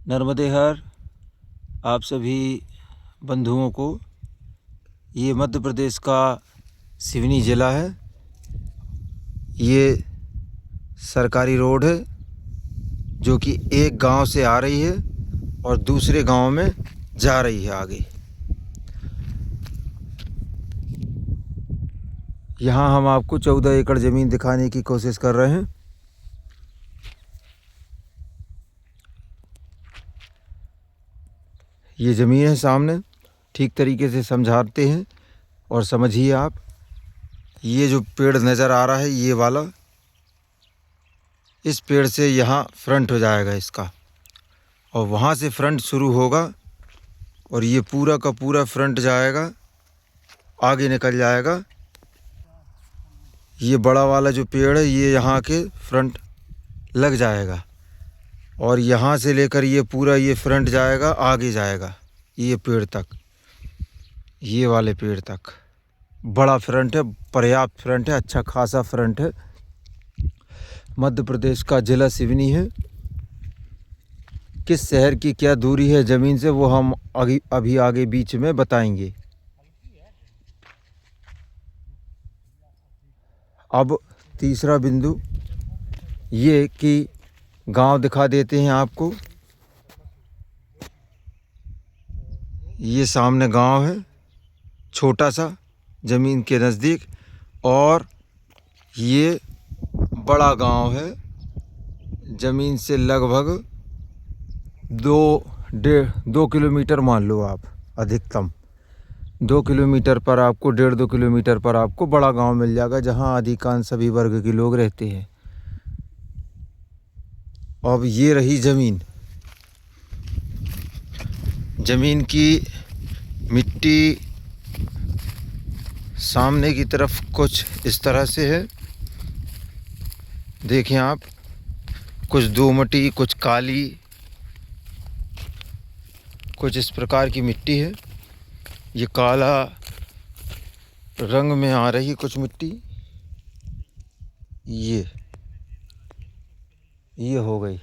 नर्मदे हर आप सभी बंधुओं को। ये मध्य प्रदेश का सिवनी ज़िला है। ये सरकारी रोड है जो कि एक गांव से आ रही है और दूसरे गांव में जा रही है आगे। यहाँ हम आपको 14 एकड़ ज़मीन दिखाने की कोशिश कर रहे हैं। ये ज़मीन है सामने, ठीक तरीके से समझाते हैं और समझिए आप। ये जो पेड़ नज़र आ रहा है ये वाला, इस पेड़ से यहाँ फ्रंट हो जाएगा इसका, और वहाँ से फ्रंट शुरू होगा और ये पूरा का पूरा फ्रंट जाएगा, आगे निकल जाएगा। ये बड़ा वाला जो पेड़ है ये यहाँ के फ्रंट लग जाएगा और यहाँ से लेकर ये पूरा ये फ्रंट जाएगा, आगे जाएगा ये पेड़ तक, ये वाले पेड़ तक। बड़ा फ्रंट है, पर्याप्त फ्रंट है, अच्छा खासा फ्रंट है। मध्य प्रदेश का ज़िला सिवनी है। किस शहर की क्या दूरी है ज़मीन से वो हम अभी आगे बीच में बताएंगे। अब तीसरा बिंदु ये कि गांव दिखा देते हैं आपको। ये सामने गांव है छोटा सा ज़मीन के नज़दीक, और ये बड़ा गांव है ज़मीन से लगभग 2 किलोमीटर मान लो आप, अधिकतम 2 किलोमीटर पर आपको, 1.5-2 किलोमीटर पर आपको बड़ा गांव मिल जाएगा जहां अधिकांश सभी वर्ग के लोग रहते हैं। अब ये रही ज़मीन। ज़मीन की मिट्टी सामने की तरफ कुछ इस तरह से है, देखें आप। कुछ दोमटी, कुछ काली, कुछ इस प्रकार की मिट्टी है। ये काला रंग में आ रही कुछ मिट्टी, ये हो गई।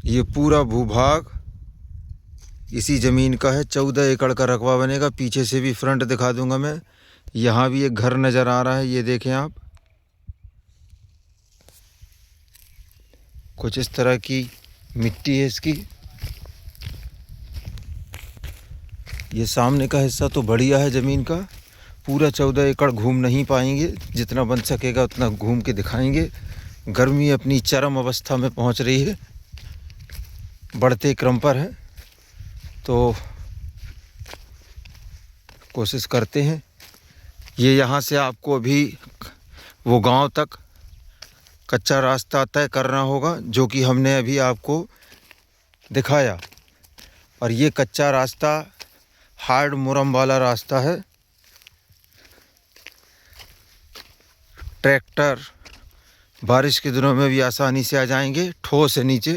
ये पूरा भूभाग इसी ज़मीन का है। 14 एकड़ का रकबा बनेगा। पीछे से भी फ्रंट दिखा दूंगा मैं। यहाँ भी एक घर नज़र आ रहा है, ये देखें आप। कुछ इस तरह की मिट्टी है इसकी। ये सामने का हिस्सा तो बढ़िया है ज़मीन का। पूरा 14 एकड़ घूम नहीं पाएंगे, जितना बन सकेगा उतना घूम के दिखाएंगे। गर्मी अपनी चरम अवस्था में पहुंच रही है, बढ़ते क्रम पर है, तो कोशिश करते हैं। ये यहाँ से आपको अभी वो गांव तक कच्चा रास्ता तय करना होगा, जो कि हमने अभी आपको दिखाया। और ये कच्चा रास्ता हार्ड मुरम वाला रास्ता है। ट्रैक्टर बारिश के दिनों में भी आसानी से आ जाएंगे, ठोस है नीचे।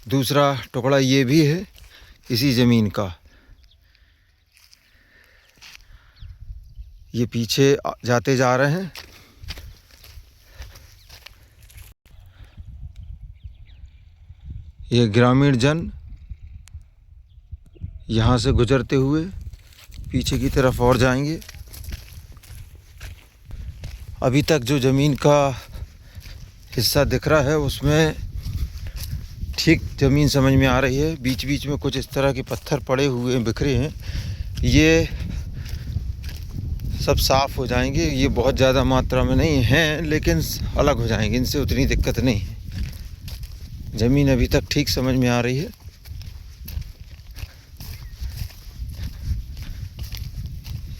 दूसरा टुकड़ा ये भी है इसी ज़मीन का। ये पीछे जाते जा रहे हैं। ये ग्रामीण जन यहाँ से गुजरते हुए पीछे की तरफ और जाएंगे। अभी तक जो ज़मीन का हिस्सा दिख रहा है उसमें ठीक ज़मीन समझ में आ रही है। बीच बीच में कुछ इस तरह के पत्थर पड़े हुए बिखरे हैं, ये सब साफ़ हो जाएंगे। ये बहुत ज़्यादा मात्रा में नहीं हैं, लेकिन अलग हो जाएंगे, इनसे उतनी दिक्कत नहीं है। ज़मीन अभी तक ठीक समझ में आ रही है।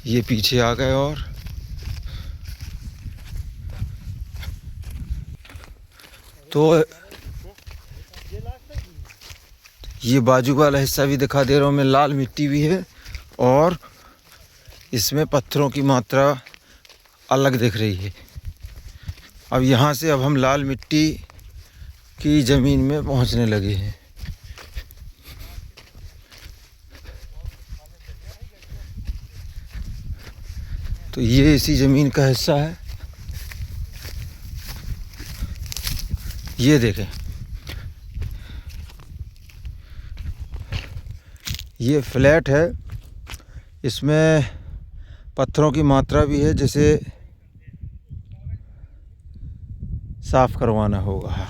ये पीछे आ गए और तो ये बाजू वाला हिस्सा भी दिखा दे रहा हूँ मैं। लाल मिट्टी भी है और इसमें पत्थरों की मात्रा अलग दिख रही है। अब यहाँ से अब हम लाल मिट्टी की ज़मीन में पहुँचने लगे हैं। तो ये इसी ज़मीन का हिस्सा है। ये देखें, ये फ्लैट है, इसमें पत्थरों की मात्रा भी है, जिसे साफ़ करवाना होगा।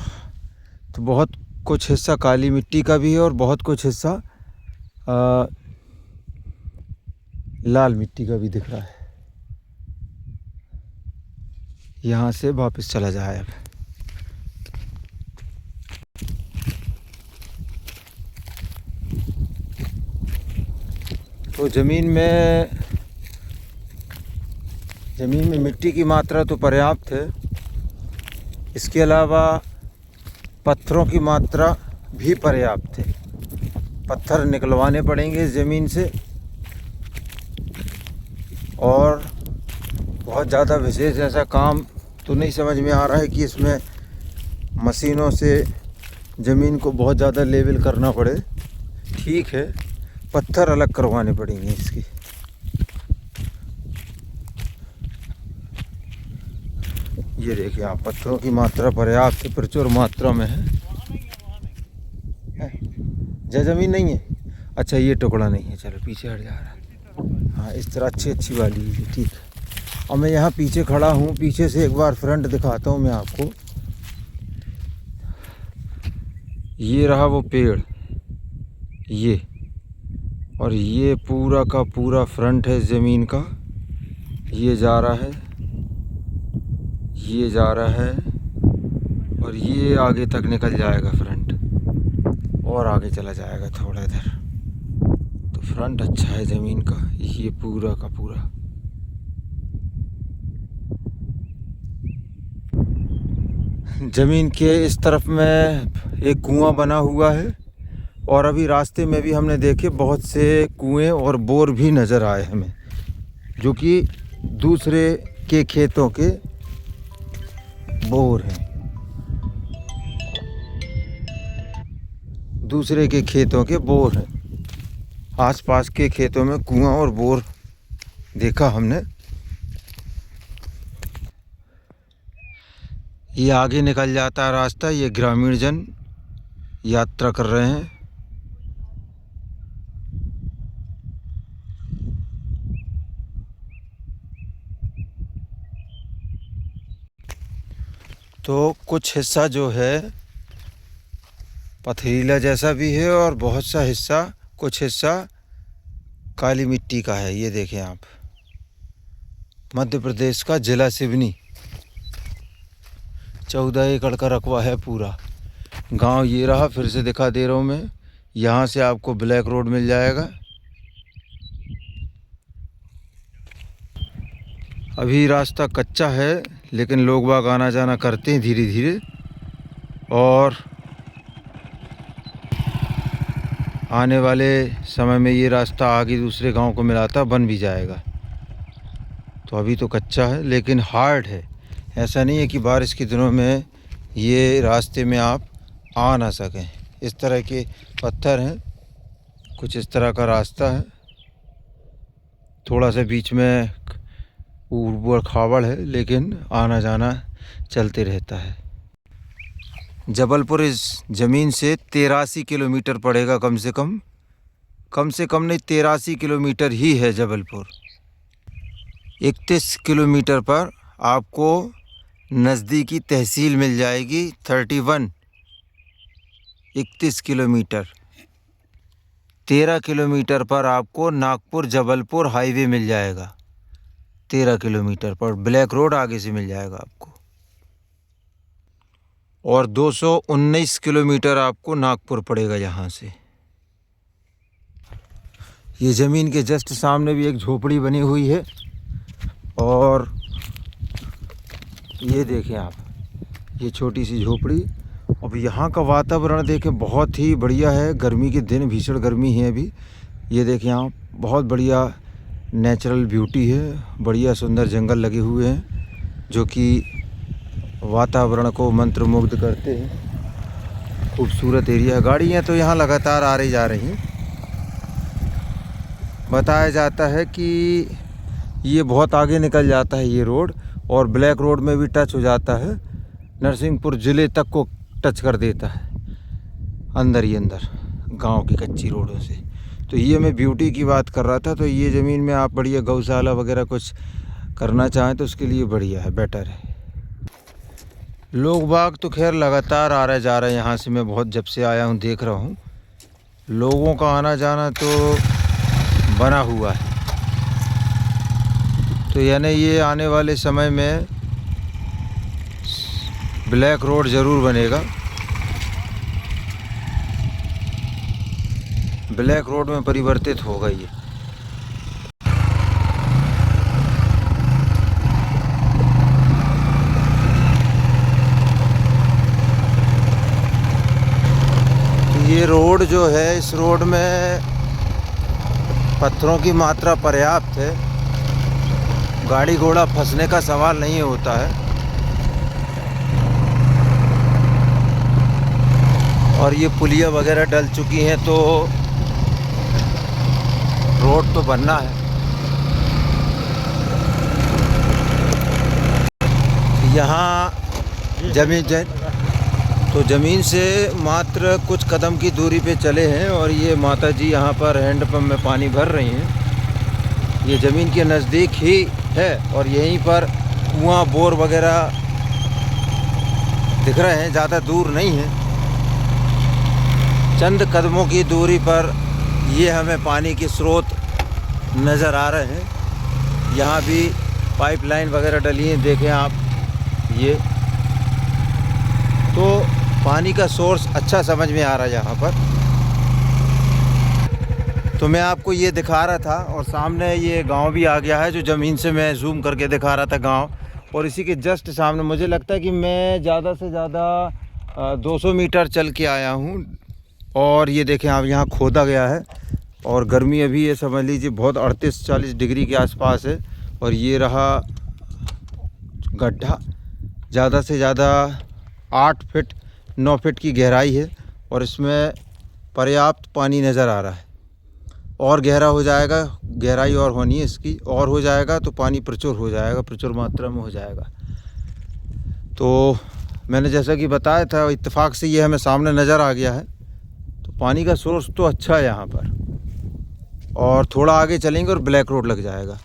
तो बहुत कुछ हिस्सा काली मिट्टी का भी है और बहुत कुछ हिस्सा लाल मिट्टी का भी दिख रहा है। यहाँ से वापस चला जाए अब। तो ज़मीन में मिट्टी की मात्रा तो पर्याप्त है, इसके अलावा पत्थरों की मात्रा भी पर्याप्त है। पत्थर निकलवाने पड़ेंगे ज़मीन से, और बहुत ज़्यादा विशेष ऐसा काम तो नहीं समझ में आ रहा है कि इसमें मशीनों से ज़मीन को बहुत ज़्यादा लेवल करना पड़े। ठीक है, पत्थर अलग करवाने पड़ेंगे इसके। ये देखिए आप, पत्थरों की मात्रा पर्याप्त प्रचुर मात्रा में है। जय ज़मीन नहीं है, अच्छा ये टुकड़ा नहीं है, चलो पीछे हट जा रहा है। हाँ, इस तरह अच्छी वाली है, ठीक है। और मैं यहाँ पीछे खड़ा हूँ, पीछे से एक बार फ्रंट दिखाता हूँ मैं आपको। ये रहा वो पेड़, ये, और ये पूरा का पूरा फ्रंट है ज़मीन का। ये जा रहा है, ये जा रहा है, और ये आगे तक निकल जाएगा फ्रंट, और आगे चला जाएगा थोड़ा इधर। तो फ्रंट अच्छा है ज़मीन का, ये पूरा का पूरा। ज़मीन के इस तरफ में एक कुआं बना हुआ है, और अभी रास्ते में भी हमने देखे बहुत से कुएं और बोर भी नज़र आए हमें, जो कि दूसरे के खेतों के बोर हैं, दूसरे के खेतों के बोर हैं। आसपास के खेतों में कुआं और बोर देखा हमने। ये आगे निकल जाता है रास्ता, ये ग्रामीण जन यात्रा कर रहे हैं। तो कुछ हिस्सा जो है पथरीला जैसा भी है, और बहुत सा हिस्सा, कुछ हिस्सा काली मिट्टी का है। ये देखें आप, मध्य प्रदेश का जिला सिवनी, 14 एकड़ का रकबा है पूरा। गांव ये रहा, फिर से दिखा दे रहा हूँ मैं। यहाँ से आपको ब्लैक रोड मिल जाएगा। अभी रास्ता कच्चा है, लेकिन लोग बाग आना जाना करते हैं धीरे धीरे, और आने वाले समय में ये रास्ता आगे दूसरे गांव को मिलाता बन भी जाएगा। तो अभी तो कच्चा है, लेकिन हार्ड है। ऐसा नहीं है कि बारिश के दिनों में ये रास्ते में आप आ ना सकें। इस तरह के पत्थर हैं, कुछ इस तरह का रास्ता है, थोड़ा सा बीच में ऊबड़ खाबड़ है, लेकिन आना जाना चलते रहता है। जबलपुर इस ज़मीन से 83 किलोमीटर पड़ेगा, कम से कम नहीं 83 किलोमीटर ही है जबलपुर। 31 किलोमीटर पर आपको नज़दीकी तहसील मिल जाएगी 31 किलोमीटर। 13 किलोमीटर पर आपको नागपुर जबलपुर हाईवे मिल जाएगा। 13 किलोमीटर पर ब्लैक रोड आगे से मिल जाएगा आपको, और 219 किलोमीटर आपको नागपुर पड़ेगा यहाँ से। ये ज़मीन के जस्ट सामने भी एक झोपड़ी बनी हुई है, और ये देखें आप, ये छोटी सी झोपड़ी। अब यहाँ का वातावरण देखें, बहुत ही बढ़िया है। गर्मी के दिन, भीषण गर्मी है अभी। ये देखें आप, बहुत बढ़िया नेचुरल ब्यूटी है, बढ़िया सुंदर जंगल लगे हुए हैं, जो कि वातावरण को मंत्रमुग्ध करते हैं। खूबसूरत एरिया है। गाड़ियाँ तो यहाँ लगातार आ रही जा रही हैं। बताया जाता है कि ये बहुत आगे निकल जाता है ये रोड, और ब्लैक रोड में भी टच हो जाता है, नरसिंहपुर ज़िले तक को टच कर देता है, अंदर ही अंदर गांव की कच्ची रोडों से। तो ये मैं ब्यूटी की बात कर रहा था। तो ये ज़मीन में आप बढ़िया गौशाला वगैरह कुछ करना चाहें तो उसके लिए बढ़िया है, बेटर है। लोग बाग तो खैर लगातार आ रहे जा रहे हैं यहाँ से। मैं बहुत जब से आया हूँ देख रहा हूँ लोगों का आना जाना तो बना हुआ है। तो यानी ये आने वाले समय में ब्लैक रोड ज़रूर बनेगा। ब्लैक रोड में परिवर्तित होगा ये। ये रोड जो है, इस रोड में पत्थरों की मात्रा पर्याप्त है, गाड़ी घोड़ा फंसने का सवाल नहीं होता है। और ये पुलिया वगैरह डल चुकी हैं तो रोड तो बनना है। यहाँ ज़मीन से मात्र कुछ कदम की दूरी पे चले हैं और ये माता जी यहाँ पर हैंडपंप में पानी भर रही हैं। ये ज़मीन के नज़दीक ही है और यहीं पर कुआं बोर वगैरह दिख रहे हैं, ज़्यादा दूर नहीं है। चंद कदमों की दूरी पर ये हमें पानी के स्रोत नज़र आ रहे हैं। यहाँ भी पाइपलाइन वगैरह डली हैं, देखें आप। ये तो पानी का सोर्स अच्छा समझ में आ रहा है यहाँ पर। तो मैं आपको ये दिखा रहा था और सामने ये गांव भी आ गया है जो ज़मीन से मैं जूम करके दिखा रहा था गांव। और इसी के जस्ट सामने मुझे लगता है कि मैं ज़्यादा से ज़्यादा 200 मीटर चल के आया हूँ। और ये देखें आप, यहाँ खोदा गया है और गर्मी अभी ये समझ लीजिए बहुत 38-40 डिग्री के आसपास है। और ये रहा गड्ढा, ज़्यादा से ज़्यादा 8 फीट 9 फीट की गहराई है और इसमें पर्याप्त पानी नज़र आ रहा है। और गहरा हो जाएगा, गहराई और होनी है इसकी, और हो जाएगा तो पानी प्रचुर हो जाएगा, प्रचुर मात्रा में हो जाएगा। तो मैंने जैसा कि बताया था, इत्तेफाक से ये हमें सामने नज़र आ गया है। तो पानी का सोर्स तो अच्छा है यहाँ पर। और थोड़ा आगे चलेंगे और ब्लैक रोड लग जाएगा।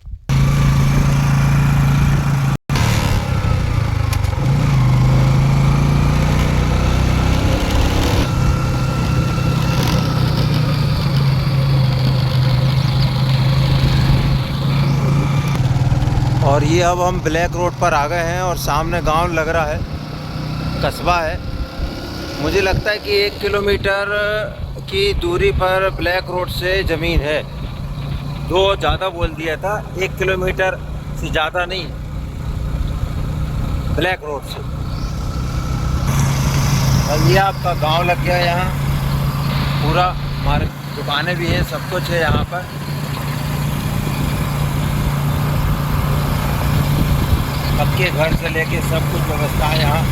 और ये अब हम ब्लैक रोड पर आ गए हैं और सामने गांव लग रहा है, कस्बा है। मुझे लगता है कि 1 किलोमीटर की दूरी पर ब्लैक रोड से ज़मीन है। 2 ज़्यादा बोल दिया था, 1 किलोमीटर से ज़्यादा नहीं ब्लैक रोड से। और ये आपका गांव लग गया यहाँ पूरा। हमारे दुकानें भी हैं, सब कुछ है यहाँ पर। पक्के घर से लेके सब कुछ व्यवस्था है यहाँ।